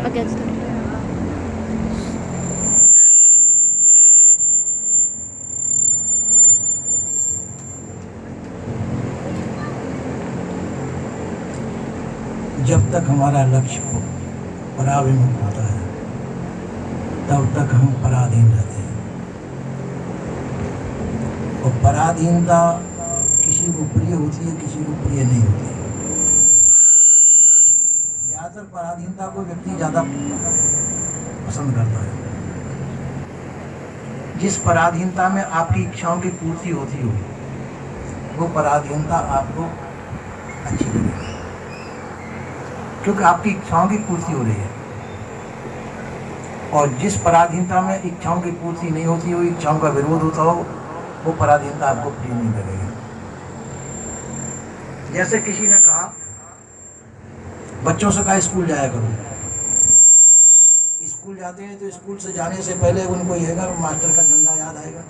against him. जब तक हमारा लक्ष्य पराभिमुख होता है तब तक हम पराधीन रहते हैं। और पराधीनता किसी को प्रिय होती है, किसी को प्रिय नहीं होती है। ज़्यादातर पराधीनता को व्यक्ति ज़्यादा पसंद करता है। जिस पराधीनता में आपकी इच्छाओं की पूर्ति होती हो, वो पराधीनता आपको अच्छी लगेगी, क्योंकि आपकी इच्छाओं की पूर्ति हो रही है। और जिस पराधीनता में इच्छाओं की पूर्ति नहीं होती हो, इच्छाओं का विरोध होता हो, वो पराधीनता आपको प्रिय नहीं लगेगी। जैसे किसी ने कहा, बच्चों से कहा स्कूल जाया करो। स्कूल जाते हैं तो स्कूल से जाने से पहले उनको ये है मास्टर का डंडा याद आएगा।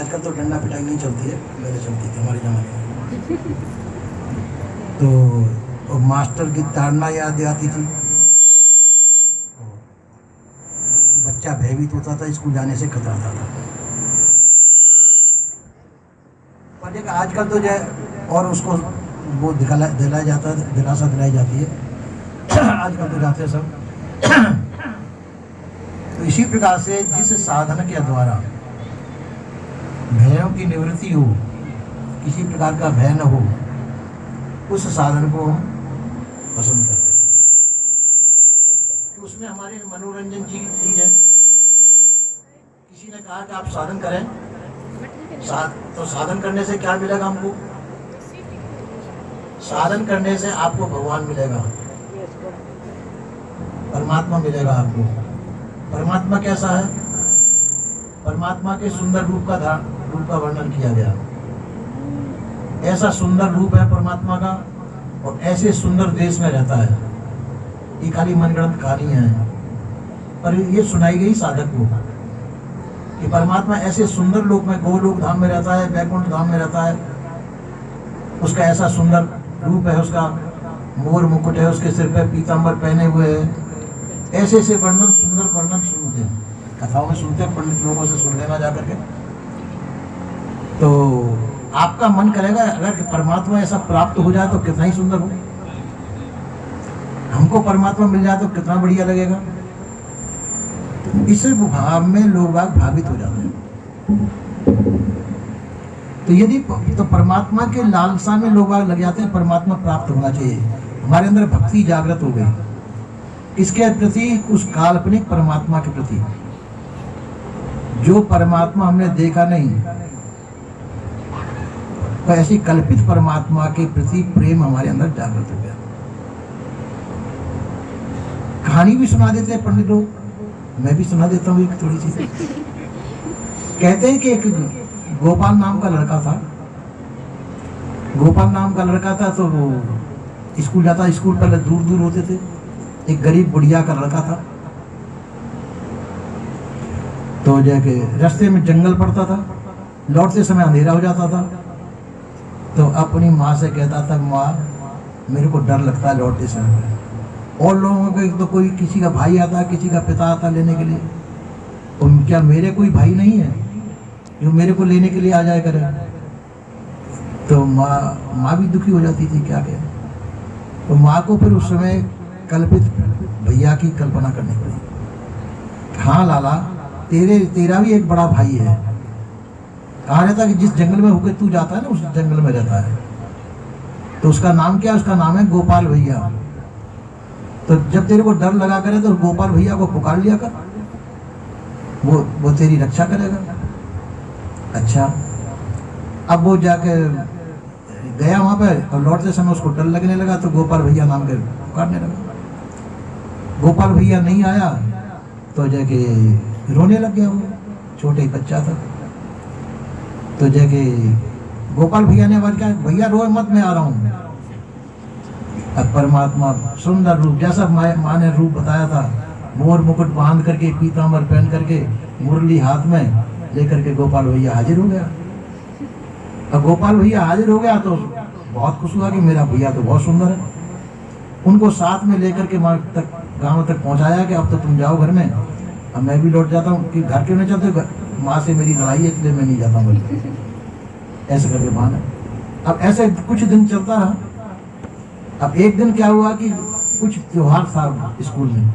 आजकल तो डंडा पिटाई नहीं चलती है, पहले चलती थी हमारे ज़माने में। तो मास्टर की ताड़ना याद आती थी। बच्चा भयभीत होता था, स्कूल जाने से कतराता था। पर देखिए आजकल तो जो और उसको वो दिलाया जाता है, दिलासा दिलाई जाती है। आजकल तो जाते सब। तो इसी प्रकार से जिस साधन के द्वारा भयों की निवृत्ति हो, किसी प्रकार का भय न हो, उस साधन को हम पसंद करते हैं। तो उसमें हमारे मनोरंजन की चीज है। किसी ने कहा कि आप साधन करें, तो साधन करने से क्या मिलेगा हमको? साधन करने से आपको भगवान मिलेगा, परमात्मा मिलेगा आपको। परमात्मा कैसा है? परमात्मा के सुंदर रूप का वर्णन किया गया। ऐसा सुंदर रूप है परमात्मा का, और ऐसे सुंदर देश में रहता है। ये खाली मनगढ़ंत कहानियां हैं, पर ये सुनाई गई साधक को कि परमात्मा ऐसे सुंदर लोक में, गोलोक धाम में रहता है, वैकुंठ धाम में रहता है। उसका ऐसा सुंदर रूप है, उसका मोर मुकुट है, उसके सिर पे पीतांबर पहने हुए है। ऐसे ऐसे वर्णन, सुंदर वर्णन सुनते हैं, कथाओं में सुनते हैं, पंडित लोगों से सुन लेना जाकर के। तो आपका मन करेगा अगर परमात्मा ऐसा प्राप्त हो जाए तो कितना ही सुंदर हो। हमको परमात्मा मिल जाए तो कितना बढ़िया लगेगा। इस भाव में लोग भावित हो जाते हैं। तो यदि तो परमात्मा के लालसा में लोग लग जाते हैं, परमात्मा प्राप्त होना चाहिए। हमारे अंदर भक्ति जागृत हो गई किसके प्रति? उस काल्पनिक परमात्मा के प्रति। जो परमात्मा हमने देखा नहीं, तो ऐसी कल्पित परमात्मा के प्रति प्रेम हमारे अंदर जागृत हो गया। कहानी भी सुना देते हैं पंडित लोग, मैं भी सुना देता हूँ एक थोड़ी सी। कहते हैं कि एक गोपाल नाम का लड़का था। गोपाल नाम का लड़का था, तो वो स्कूल जाता। स्कूल पहले दूर दूर होते थे। एक गरीब बुढ़िया का लड़का था। तो जाके रास्ते में जंगल पड़ता था, लौटते समय अंधेरा हो जाता था। तो अपनी माँ से कहता था, माँ मेरे को डर लगता है लौटते समय। और लोगों के तो कोई किसी का भाई आता, किसी का पिता आता लेने के लिए, तो क्या मेरे कोई भाई नहीं है जो मेरे को लेने के लिए आ जाए करे? तो माँ भी दुखी हो जाती थी, क्या कहे। तो माँ को फिर उस समय कल्पित भैया की कल्पना करनी पड़ी। हाँ लाला, तेरा भी एक बड़ा भाई है। कहा रहता है कि जिस जंगल में होकर तू जाता है ना, उस जंगल में रहता है। तो उसका नाम क्या है? उसका नाम है गोपाल भैया। तो जब तेरे को डर लगा करे तो गोपाल भैया को पुकार लिया कर, वो तेरी रक्षा करेगा। अच्छा, अब वो जाके गया वहां पे, और लौटते समय उसको डर लगने लगा, तो गोपाल भैया नाम के पुकारने लगा। गोपाल भैया नहीं आया तो जाके रोने लग गया। वो छोटे ही बच्चा था। तो जाके गोपाल भैया ने आवाज किया, भैया रो मत, मैं आ रहा हूँ। अब परमात्मा सुंदर रूप, जैसा माँ ने रूप बताया था, मोर मुकुट बांध करके, पीतांबर पहन करके, मुरली हाथ में लेकर के गोपाल भैया हाजिर हो गया। अब गोपाल भैया हाजिर हो गया तो बहुत खुश हुआ कि मेरा भैया तो बहुत सुंदर है। उनको साथ में लेकर के वहां तक गांव तक पहुंचाया कि अब तो तुम जाओ घर में, अब मैं भी लौट जाता हूँ कि घर क्यों नहीं चलते, माँ से मेरी लड़ाई है इसलिए मैं नहीं जाता हूँ बोले। ऐसे करके माना। अब ऐसे कुछ दिन चलता रहा। अब एक दिन क्या हुआ कि कुछ त्योहार था स्कूल में,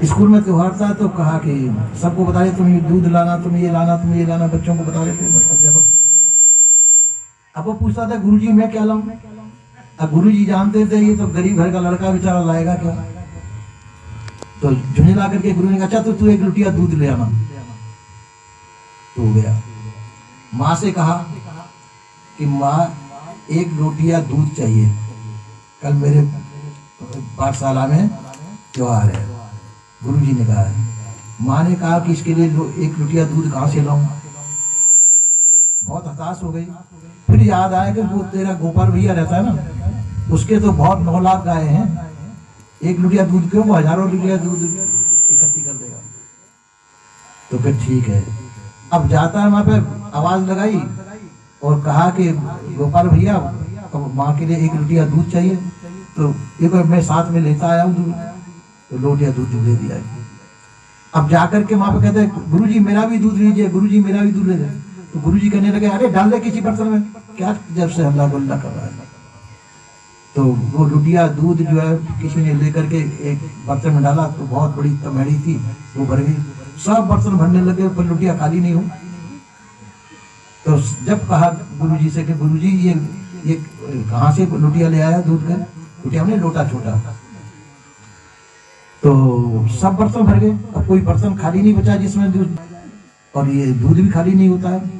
स्कूल में त्योहार था, तो कहा कि सबको बता रहे तुम ये दूध लाना, तुम ये लाना, तुम ये लाना, बच्चों को बता रहे थे अध्यापक। अब वो पूछता था गुरुजी मैं क्या लाऊं? अब गुरुजी जानते थे ये तो गरीब घर का लड़का बेचारा लाएगा क्या, तो झुंझला करके गुरु ने कहा अच्छा तो तू एक लुटिया दूध ले आना। तो हो गया। माँ से कहा कि माँ एक लोटिया दूध चाहिए, कल मेरे पाठशाला में त्योहार है। गुरुजी ने कहा है। माँ ने कहा कि इसके लिए एक लोटिया दूध कहाँ से लाऊं? बहुत हताश हो गई। फिर याद आया कि वो तेरा गोपाल भैया रहता है ना, उसके तो बहुत 9 लाख गाय हैं, एक लुटिया दूध क्यों, वो हजारों लुटिया दूध इकट्ठी कर देगा। तो फिर ठीक है। अब जाता है वहां पे, आवाज लगाई और कहा कि गोपाल भैया माँ के लिए एक लुटिया दूध चाहिए, तो एक मैं साथ में लेता आया हूँ दूध, तो लोटिया दूध दे दिया है। अब जाकर के वहां पे कहते हैं गुरुजी मेरा भी दूध लीजिए, गुरुजी मेरा भी दूध ले जाए। तो गुरुजी कहने लगे अरे डाल दे किसी बर्तन में, क्या जब से हल्ला गुल्ला कर रहा है। तो वो लुटिया दूध जो है किसी ने लेकर के एक बर्तन में डाला, तो बहुत बड़ी तमेड़ी थी, वो भर गई। सब बर्तन भरने लगे पर लुटिया खाली नहीं हो। तो जब कहा गुरुजी से कि गुरुजी ये कहाँ से लुटिया ले आया दूध का? लुटिया हमने लोटा छोटा। तो सब बर्तन भर गए, अब कोई बर्तन खाली नहीं बचा जिसमें दूध, और ये दूध भी खाली नहीं होता है।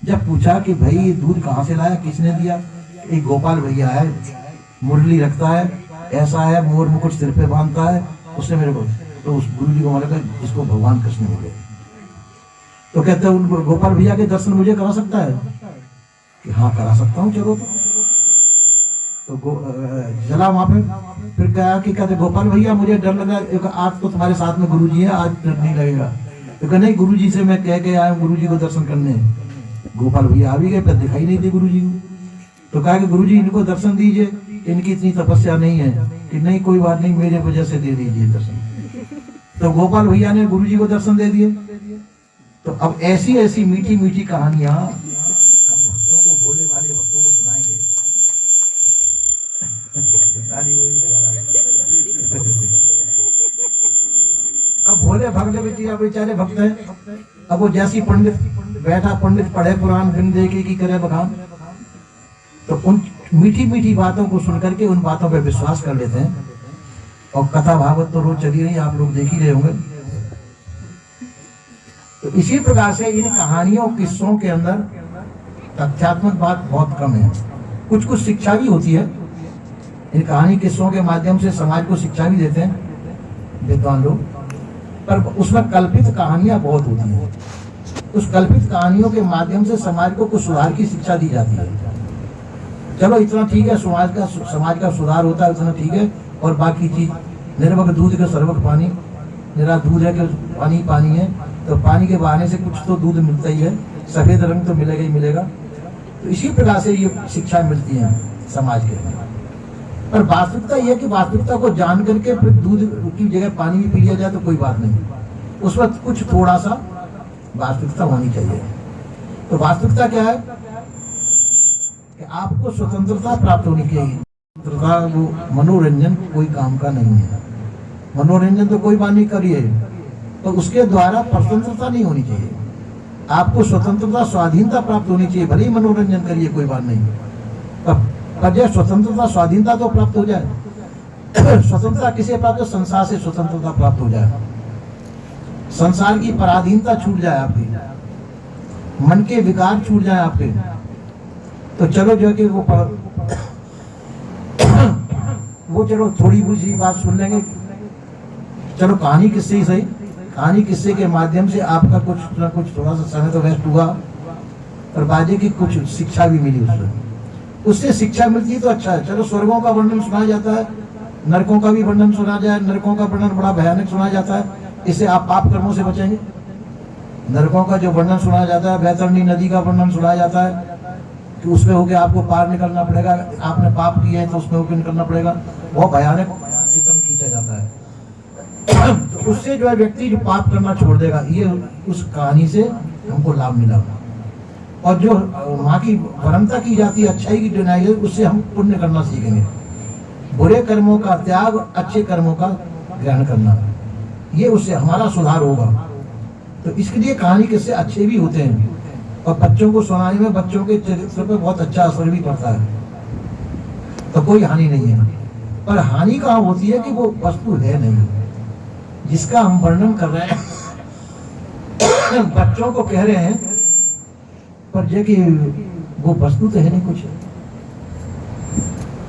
जब पूछा कि भाई ये दूध कहाँ से लाया, किसने दिया? एक गोपाल भैया है, मुरली रखता है, ऐसा है, मोर मुकुट सिर पे बांधता है, उसने मेरे को। तो उस गुरु जी को मालूम है इसको भगवान कृष्ण मिले। तो कहते हैं उन गोपाल भैया के दर्शन मुझे करा सकता है? कि हाँ करा सकता हूँ, चलो। तो चला वहां पे, फिर कहा कि कहते गोपाल भैया मुझे डर लगा, आज तो तुम्हारे साथ में गुरुजी है, आज डर नहीं लगेगा। तो कहा नहीं गुरुजी से मैं कह के आया गुरुजी को दर्शन करने। गोपाल भैया आ भी गए, पर दिखाई नहीं दी गुरुजी को। तो कहा कि गुरुजी इनको दर्शन दीजिए, इनकी इतनी तपस्या नहीं है। कि नहीं कोई बात नहीं, मेरे वजह से दे दीजिए दर्शन। तो गोपाल भैया ने गुरुजी को दर्शन दे दिए। तो अब ऐसी ऐसी मीठी मीठी कहानियां हम भक्तों को, भोले भाले भक्तों को सुनाएंगे। ताली वही बजा रहा है। अब भोले भागले बेचारे भक्त हैं। अब वो जैसी पंडित बैठा, पंडित पढ़े कुरान बिन देखे की करे बखान, तो उन मीठी मीठी बातों को सुनकर के उन बातों पर विश्वास कर लेते हैं। और कथा भागवत तो रोज चली रही, आप लोग देख ही रहे होंगे। तो इसी प्रकार से इन कहानियों किस्सों के अंदर तथ्यात्मक बात बहुत कम है, कुछ कुछ शिक्षा भी होती है। इन कहानी किस्सों के माध्यम से समाज को शिक्षा भी देते हैं विद्वान लोग, पर उसमें कल्पित कहानियां बहुत होती हैं। उस कल्पित कहानियों के माध्यम से समाज को कुछ सुधार की शिक्षा दी जाती है। चलो इतना ठीक है, समाज का सुधार होता है, इतना ठीक है। और बाकी चीज निर्वक दूध के सर्वक पानी, निरा दूध है कि पानी पानी है, तो पानी के बहाने से कुछ तो दूध मिलता ही है, सफेद रंग तो मिलेगा ही मिलेगा। तो इसी प्रकार से ये शिक्षा मिलती है समाज के अंदर। पर वास्तविकता यह है कि वास्तविकता को जान करके फिर दूध की जगह पानी भी पी लिया जाए तो कोई बात नहीं, उस वक्त कुछ थोड़ा सा वास्तविकता होनी चाहिए। तो वास्तविकता क्या है कि आपको स्वतंत्रता प्राप्त होनी चाहिए। स्वतंत्रता वो मनोरंजन कोई काम का नहीं है। मनोरंजन तो कोई बात नहीं करिए, तो उसके द्वारा स्वतंत्रता नहीं होनी चाहिए। आपको स्वतंत्रता स्वाधीनता प्राप्त होनी चाहिए, भले ही मनोरंजन करिए कोई बात नहीं, पर जब स्वतंत्रता स्वाधीनता तो प्राप्त हो जाए। स्वतंत्रता किसे प्राप्त हो? संसार से स्वतंत्रता प्राप्त हो जाए, संसार की पराधीनता छूट जाए आपकी, मन के विकार छूट जाए आपके। तो चलो जो कि वो चलो थोड़ी बुझी बात सुन लेंगे, चलो कहानी किस्से ही सही, कहानी किस्से के माध्यम से आपका कुछ ना कुछ थोड़ा सा समय तो वेस्ट हुआ, और बाजे की कुछ शिक्षा भी मिली उससे शिक्षा मिलती है तो अच्छा है। चलो स्वर्गों का वर्णन सुनाया जाता है, नरकों का भी वर्णन सुना जाए, नरकों का वर्णन बड़ा भयानक सुनाया जाता है, इससे आप पाप कर्मों से बचेंगे। नरकों का जो वर्णन सुनाया जाता है, बैतरणी नदी का वर्णन सुनाया जाता है कि उसमें होकर आपको पार निकलना पड़ेगा, आपने पाप किए हैं तो उसमें होकर निकलना पड़ेगा, बहुत भयानक चित्रण खींचा जाता है। तो उससे जो है व्यक्ति जो पाप करना छोड़ देगा। ये उस कहानी से हमको लाभ मिला। और जो माँ की परमता की जाती है, अच्छाई की डिनाई है, उससे हम पुण्य करना सीखेंगे। बुरे कर्मों का त्याग, अच्छे कर्मों का ग्रहण करना, ये उससे हमारा सुधार होगा। तो इसके लिए कहानी किससे अच्छे भी होते हैं, और बच्चों को सुनाने में बच्चों के चरित्र पर बहुत अच्छा असर भी पड़ता है। तो कोई हानि नहीं है। पर हानि कहाँ होती है कि वो वस्तु है नहीं जिसका हम वर्णन कर रहे हैं। बच्चों को कह रहे हैं, पर जो कि वो वस्तु तो है नहीं कुछ।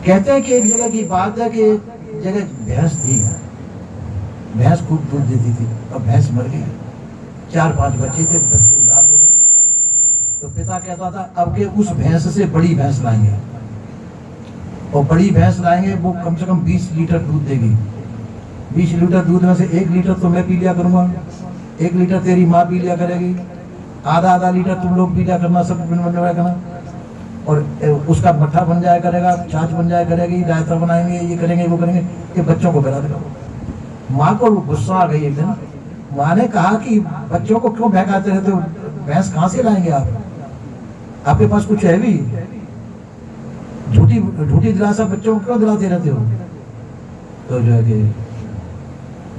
कहते हैं कि एक जगह की बात है कि एक जगह भैंस थी, भैंस खूब दूध देती थी, और भैंस मर गई। 4-5 बच्चे थे, बच्चे उदास हो गए। तो पिता कहता था अब के उस भैंस से बड़ी भैंस लाएंगे, और बड़ी भैंस लाएंगे, वो कम से कम 20 लीटर दूध देगी। 20 लीटर दूध में से 1 लीटर तो मैं पी लिया करूंगा, 1 लीटर तेरी माँ पी लिया करेगी, आधा लीटर तुम लोग पी लिया करना, सब बन जाया करना, और उसका मट्ठा बन जाया करेगा, छाछ बन जाया करेगी, रायता बनाएंगे, ये करेंगे वो करेंगे। ये बच्चों को बता देगा। माँ को गुस्सा आ गई एक दिन। माँ ने कहा कि बच्चों को क्यों बहकाते रहते हो, भैंस कहाँ से लाएंगे आप, आपके पास कुछ है भी, झूठी दिलासा बच्चों को क्यों दिलाते रहते हो। तो जो है कि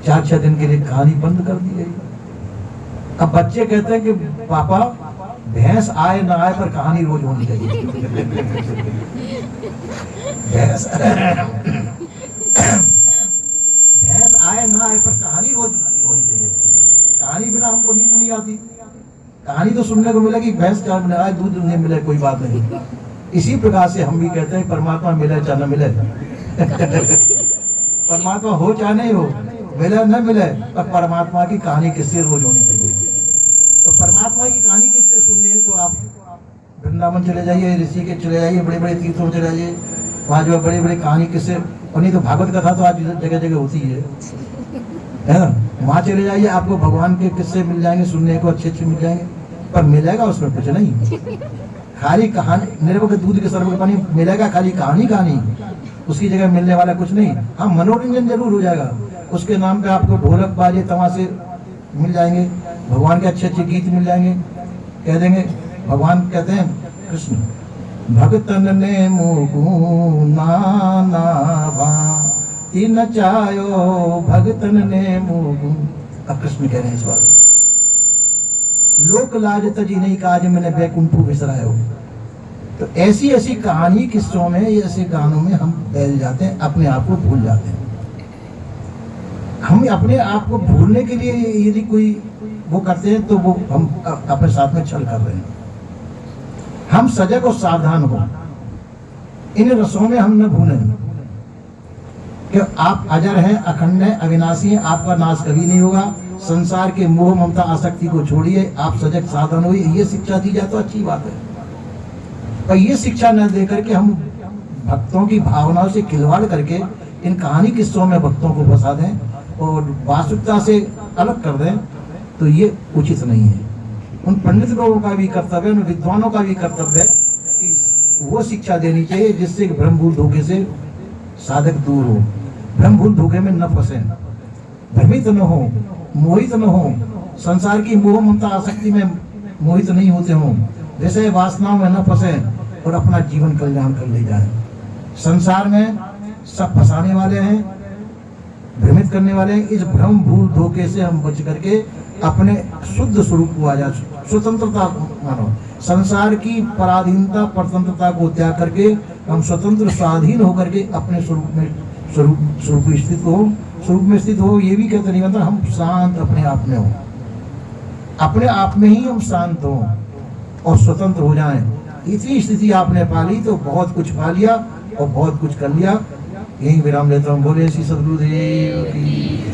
4-6 दिन के लिए कहानी बंद कर दी गई। अब बच्चे कहते हैं कि पापा भैंस आए ना आए पर कहानी रोज होनी चाहिए। भैंस आए ना आए पर कहानी रोज होनी चाहिए। कहानी बिना हमको नींद नहीं आती। कहानी तो सुनने को मिलेगी, भैंस चाहे मिले आए, दूध नहीं मिले, कोई बात नहीं। इसी प्रकार से हम भी कहते हैं परमात्मा मिले चाहे न मिले, परमात्मा हो चाहे नहीं हो, मिले न मिले, पर परमात्मा की कहानी किससे रोज होनी चाहिए। तो परमात्मा की कहानी किससे सुननी है, तो आप वृंदावन चले जाइए, ऋषिकेश चले जाइए, बड़े बड़े तीर्थों में चले जाइए, वहाँ जो बड़ी बड़ी कहानी किससे, और नहीं तो भागवत कथा तो आज जगह जगह होती है ना। वहाँ चले जाइए, आपको भगवान के किस्से मिल जाएंगे, सुनने को अच्छे मिल जाएंगे, पर मिलेगा उसमें कुछ नहीं, खाली कहानी। निर्भर के दूध के सर्व के पानी मिलेगा, खाली कहानी, उसकी जगह मिलने वाला कुछ नहीं। हाँ, मनोरंजन जरूर हो जाएगा, उसके नाम पे आपको ढोलक बाजे तमाशे मिल जाएंगे, भगवान के अच्छे गीत मिल जाएंगे। कह देंगे, भगवान कहते हैं कृष्ण, भगतन ने मोगु नानावा तीन चायो, भगतन ने मोगु। अब कृष्ण कह रहे हैं इस बात, लोक लाज तजी नहीं काज मैंने बैकुंठू विसरायो। तो ऐसी ऐसी कहानी किस्सों में, ऐसे गानों में हम बहल जाते हैं, अपने आप को भूल जाते हैं। हम अपने आप को भूलने के लिए यदि कोई वो करते हैं तो वो हम अपने साथ में छल कर रहे हैं। हम सजग और सावधान हो, इन रसों में हम न भूलें कि आप अजर हैं, अखंड हैं, अविनाशी हैं, आपका नाश कभी नहीं होगा। संसार के मोह ममता आसक्ति को छोड़िए, आप सजग सावधान होइए। ये शिक्षा दी जाए तो अच्छी बात है, पर ये शिक्षा न दे करके हम भक्तों की भावनाओं से खिलवाड़ करके इन कहानी किस्सों में भक्तों को फंसा दें और वास्तविकता से अलग कर दें, तो ये उचित नहीं है। उन पंडित लोगों का भी कर्तव्य, उन विद्वानों का भी कर्तव्य है कि वो शिक्षा देनी चाहिए जिससे भ्रमभूल धोखे से साधक दूर हो, भ्रमभूल धोखे में न फंसे, भ्रमित न हो, मोहित न हो, संसार की मोह ममता आसक्ति में मोहित नहीं होते हों, विषय वासनाओं में न फंसे और अपना जीवन कल्याण कर ले जाए। संसार में सब फंसाने वाले हैं, भ्रमित करने वाले हैं। इस भ्रम भूल धोखे से हम बच करके अपने शुद्ध स्वरूप को आ जाए, स्वतंत्रता मानो। संसार की पराधीनता परतंत्रता को त्याग करके हम स्वतंत्र स्वाधीन होकर के अपने स्वरूप में स्थित हो। ये भी कहते नहीं मतलब हम शांत अपने आप में हो, अपने आप में ही हम शांत हो और स्वतंत्र हो जाएं। इतनी स्थिति आपने पा ली तो बहुत कुछ पा लिया और बहुत कुछ कर लिया। यही विराम लेता हूँ। बोले श्री सद्गुरुदेव की।